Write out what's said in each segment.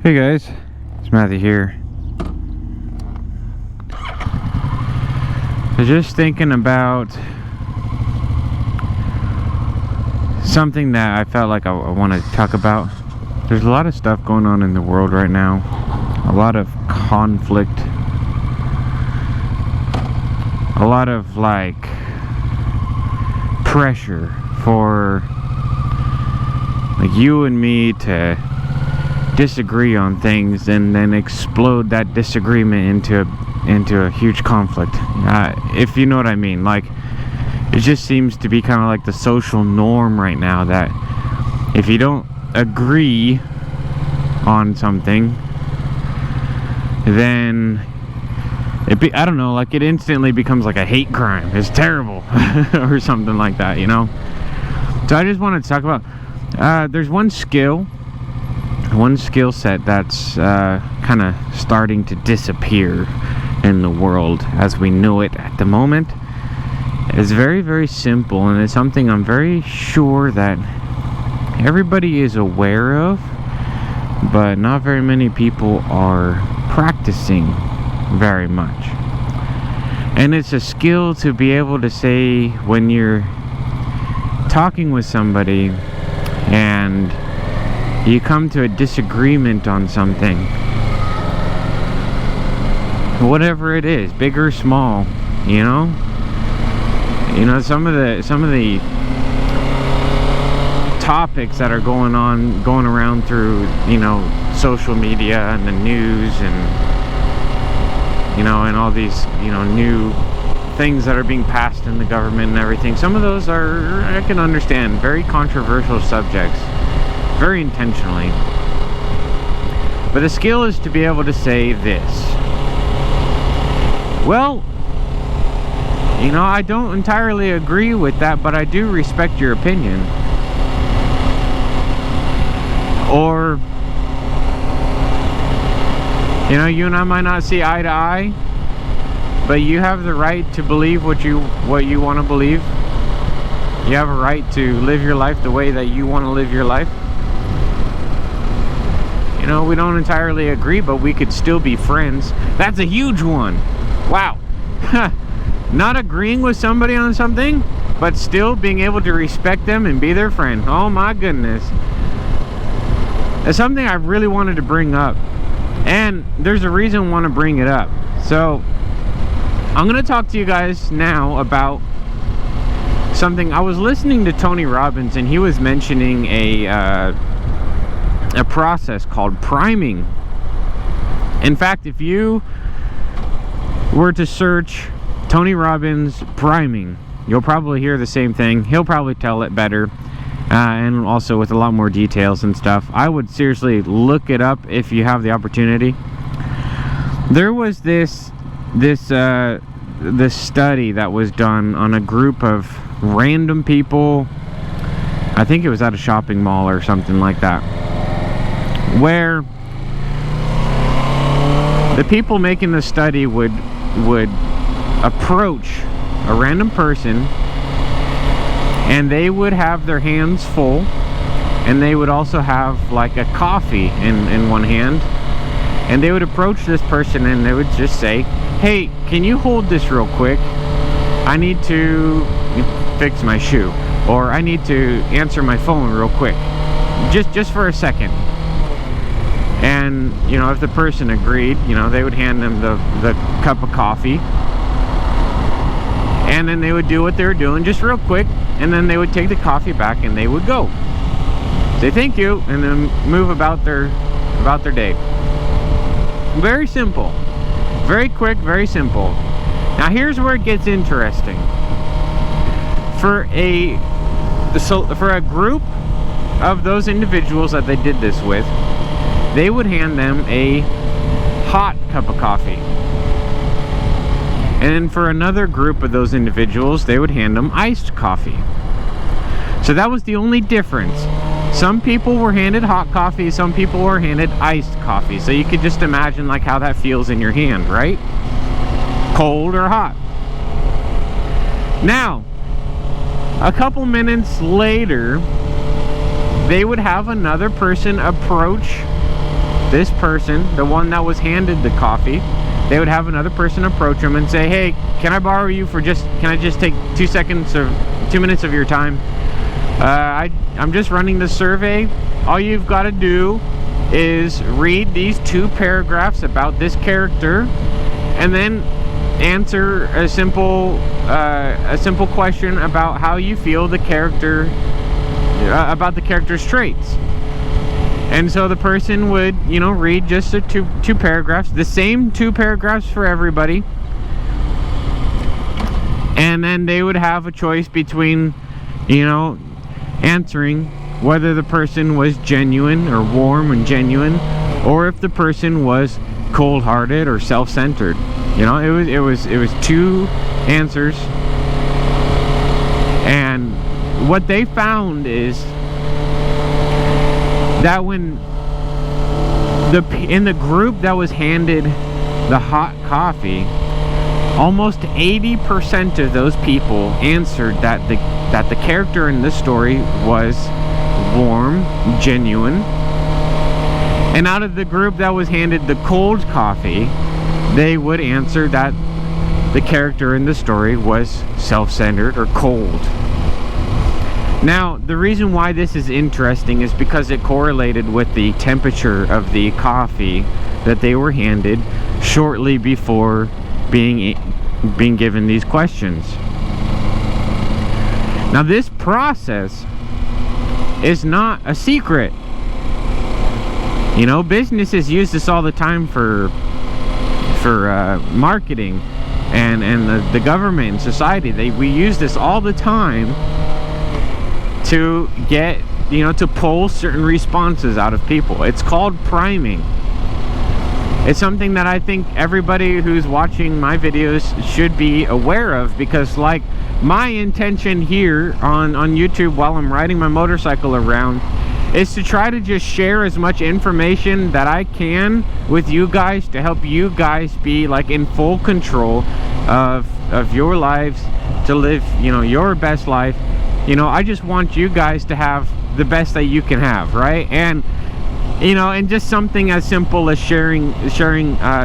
Hey guys, it's Matthew here. So just thinking about something that I felt like I want to talk about. There's a lot of stuff going on in the world right now. A lot of conflict. A lot of pressure for you and me to disagree on things and then explode that disagreement into a huge conflict. If you know what I mean. It just seems to be kind of like the social norm right now that if you don't agree on something, then I don't know, it instantly becomes like a hate crime. It's terrible or something like that, you know. So I just wanted to talk about there's one skill set that's kind of starting to disappear in the world as we know it at the moment. It's very, very simple, and it's something I'm very sure that everybody is aware of, but not very many people are practicing very much. And it's a skill to be able to say when you're talking with somebody and you come to a disagreement on something, whatever it is, big or small, you know, some of the topics that are going around through, social media and the news and and all these new things that are being passed in the government and everything. Some of those are, I can understand, very controversial subjects, very intentionally. But the skill is to be able to say this: well, I don't entirely agree with that, but I do respect your opinion. Or, you and I might not see eye to eye, but you have the right to believe what you want to believe. You have a right to live your life the way that you want to live your life. We don't entirely agree, but we could still be friends. That's a huge one. Wow. Not agreeing with somebody on something, but still being able to respect them and be their friend. Oh my goodness. It's something I really wanted to bring up. And there's a reason I want to bring it up. So, I'm going to talk to you guys now about something. I was listening to Tony Robbins, and he was mentioning a process called priming. In fact, if you were to search Tony Robbins priming, you'll probably hear the same thing. He'll probably tell it better, and also with a lot more details and stuff. I would seriously look it up if you have the opportunity. There was this study that was done on a group of random people. I think it was at a shopping mall or something like that, where the people making the study would approach a random person, and they would have their hands full, and they would also have a coffee in one hand, and they would approach this person and they would just say, "Hey, can you hold this real quick? I need to fix my shoe," or "I need to answer my phone real quick, just for a second." And if the person agreed, they would hand them the cup of coffee, and then they would do what they were doing just real quick, and then they would take the coffee back and they would go say thank you and then move about their day. Very simple, very quick, very simple. Now here's where it gets interesting. For a group of those individuals that they did this with, they would hand them a hot cup of coffee. And for another group of those individuals, they would hand them iced coffee. So that was the only difference. Some people were handed hot coffee, some people were handed iced coffee. So you could just imagine how that feels in your hand, right? Cold or hot. Now, a couple minutes later, they would have another person approach this person, the one that was handed the coffee, they would have another person approach them and say, hey, can I borrow you for can I just take 2 minutes of your time? I'm just running the survey. All you've got to do is read these 2 paragraphs about this character and then answer a simple question about how you feel the character, about the character's traits. And so the person would, you know, read just the two paragraphs, the same 2 paragraphs for everybody, and then they would have a choice between, you know, answering whether the person was genuine or warm and genuine, or if the person was cold-hearted or self-centered. You know, it was 2 answers, and what they found is that when in the group that was handed the hot coffee, almost 80% of those people answered that the character in this story was warm, genuine. And out of the group that was handed the cold coffee, they would answer that the character in the story was self-centered or cold. Now, the reason why this is interesting is because it correlated with the temperature of the coffee that they were handed shortly before being given these questions. Now, this process is not a secret. You know, businesses use this all the time for marketing, and the government and society, we use this all the time to get, you know, to pull certain responses out of people. It's called priming. It's something that I think everybody who's watching my videos should be aware of, because like my intention here on YouTube while I'm riding my motorcycle around is to try to just share as much information that I can with you guys to help you guys be like in full control of your lives, to live, you know, your best life. You know, I just want you guys to have the best that you can have, right? And, you know, and just something as simple as sharing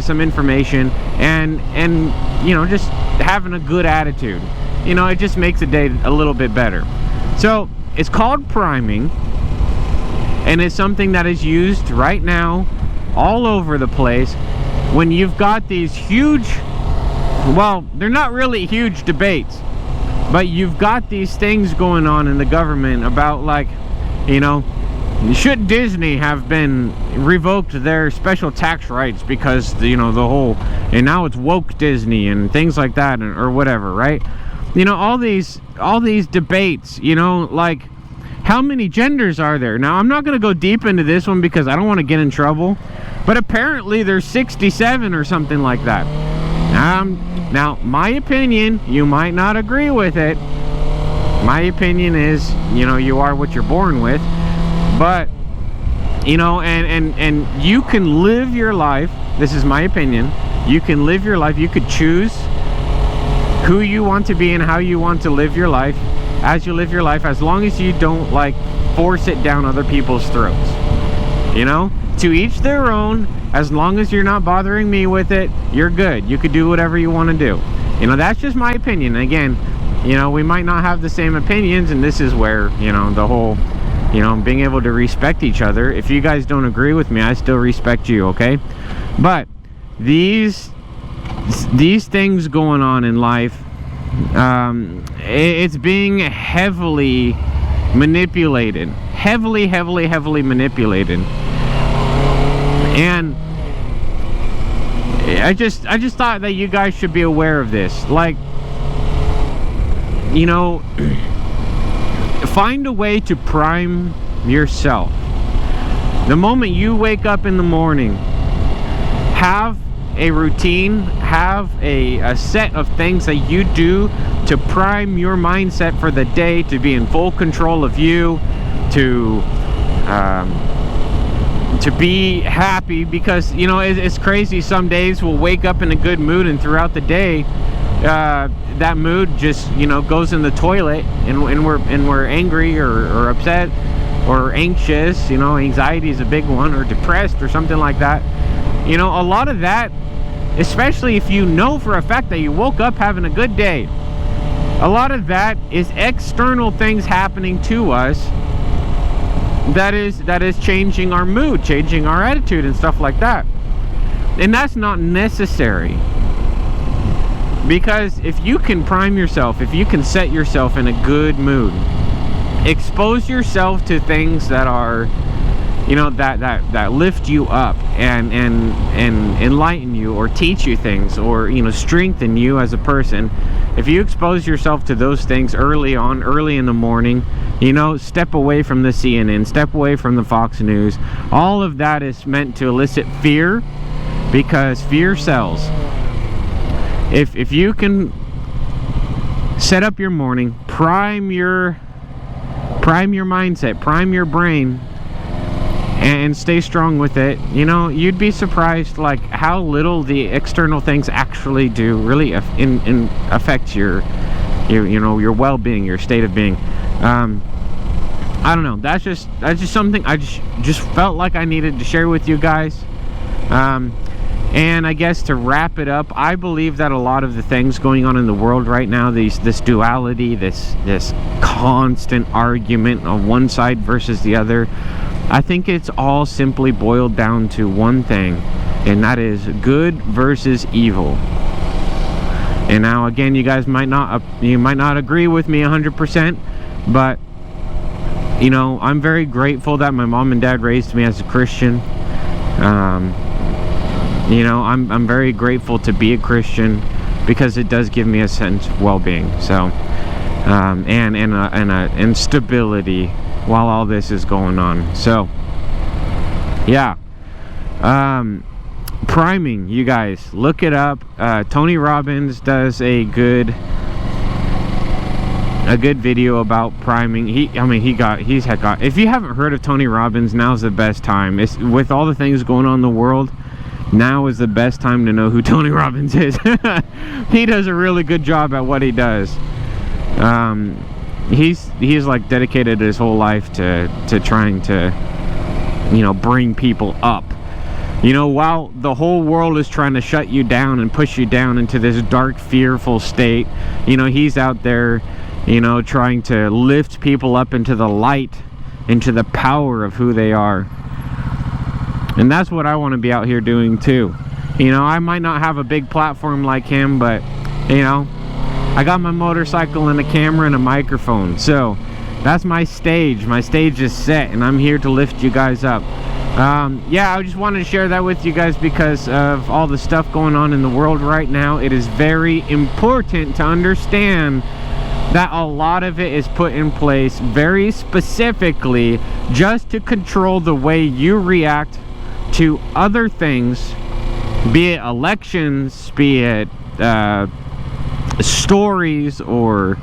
some information and you know, just having a good attitude. You know, it just makes the day a little bit better. So it's called priming, and it's something that is used right now all over the place when you've got these huge, well, they're not really huge debates, but you've got these things going on in the government about, like, you know, should Disney have been revoked their special tax rights because, you know, the whole, and now it's woke Disney and things like that, or whatever, right? You know, all these debates, you know, like, how many genders are there? Now, I'm not going to go deep into this one because I don't want to get in trouble, but apparently there's 67 or something like that. Now, my opinion, you might not agree with it. My opinion is, you know, you are what you're born with. But, you know, and you can live your life. This is my opinion. You can live your life. You could choose who you want to be and how you want to live your life as you live your life, as long as you don't, like, force it down other people's throats. You know? To each their own. As long as you're not bothering me with it, you're good. You could do whatever you want to do. You know, that's just my opinion. Again, you know, we might not have the same opinions, and this is where, you know, the whole, you know, being able to respect each other. If you guys don't agree with me, I still respect you, okay? But these things going on in life, it's being heavily manipulated. Heavily manipulated. And I just thought that you guys should be aware of this. Like, you know, find a way to prime yourself. The moment you wake up in the morning, have a routine, have a set of things that you do to prime your mindset for the day, to be in full control of you, to be happy. Because, you know, it's crazy. Some days we'll wake up in a good mood, and throughout the day that mood just, you know, goes in the toilet, and we're angry or upset. or anxious, anxiety is a big one, or depressed or something like that, a lot of that, especially if you know for a fact that you woke up having a good day, a lot of that is external things happening to us that is changing our mood, changing our attitude and stuff like that. And that's not necessary. Because if you can prime yourself, if you can set yourself in a good mood, expose yourself to things that are, that lift you up and enlighten you, or teach you things, or strengthen you as a person. If you expose yourself to those things early in the morning, step away from the CNN, step away from the Fox News. All of that is meant to elicit fear, because fear sells. If you can set up your morning, prime your mindset, prime your brain, and stay strong with it, you'd be surprised like how little the external things actually do really affect your well-being, your state of being. I don't know, that's just something I just felt like I needed to share with you guys. And I guess to wrap it up, I believe that a lot of the things going on in the world right now, this duality, this constant argument on one side versus the other, I think it's all simply boiled down to one thing, and that is good versus evil. And now again, you guys might not agree with me 100%, but I'm very grateful that my mom and dad raised me as a Christian. I'm very grateful to be a Christian, because it does give me a sense of well-being. So, and stability while all this is going on. So, yeah. Priming, you guys, look it up. Tony Robbins does a good video about priming. If you haven't heard of Tony Robbins, now's the best time. With all the things going on in the world, now is the best time to know who Tony Robbins is. He does a really good job at what he does. He's like dedicated his whole life to trying to bring people up, while the whole world is trying to shut you down and push you down into this dark, fearful state. He's out there trying to lift people up into the light, into the power of who they are. And that's what I want to be out here doing too. I might not have a big platform like him, but I got my motorcycle and a camera and a microphone. So that's my stage. My stage is set, and I'm here to lift you guys up. Yeah, I just wanted to share that with you guys because of all the stuff going on in the world right now. It is very important to understand that a lot of it is put in place very specifically just to control the way you react to other things, be it elections, be it stories, or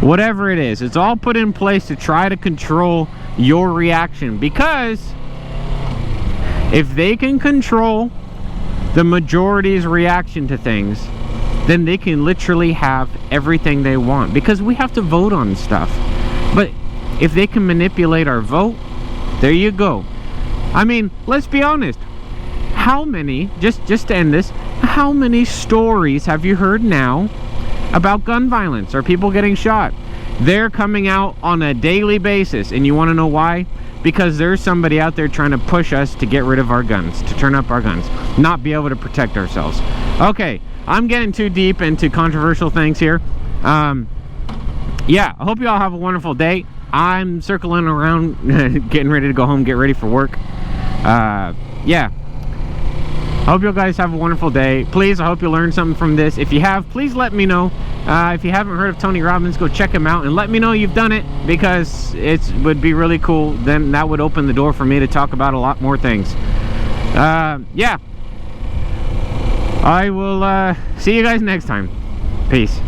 whatever it is. It's all put in place to try to control your reaction, because if they can control the majority's reaction to things, then they can literally have everything they want, because we have to vote on stuff. But if they can manipulate our vote, there you go. I mean, let's be honest. How many, just to end this, how many stories have you heard now about gun violence or people getting shot? They're coming out on a daily basis, and you want to know why? Because there's somebody out there trying to push us to get rid of our guns, to turn up our guns, not be able to protect ourselves. Okay, I'm getting too deep into controversial things here. Yeah, I hope you all have a wonderful day. I'm circling around, getting ready to go home, get ready for work. Yeah. I hope you guys have a wonderful day. Please, I hope you learned something from this. If you have, please let me know. If you haven't heard of Tony Robbins, go check him out and let me know you've done it, because it would be really cool. Then that would open the door for me to talk about a lot more things. Yeah. I will see you guys next time. Peace.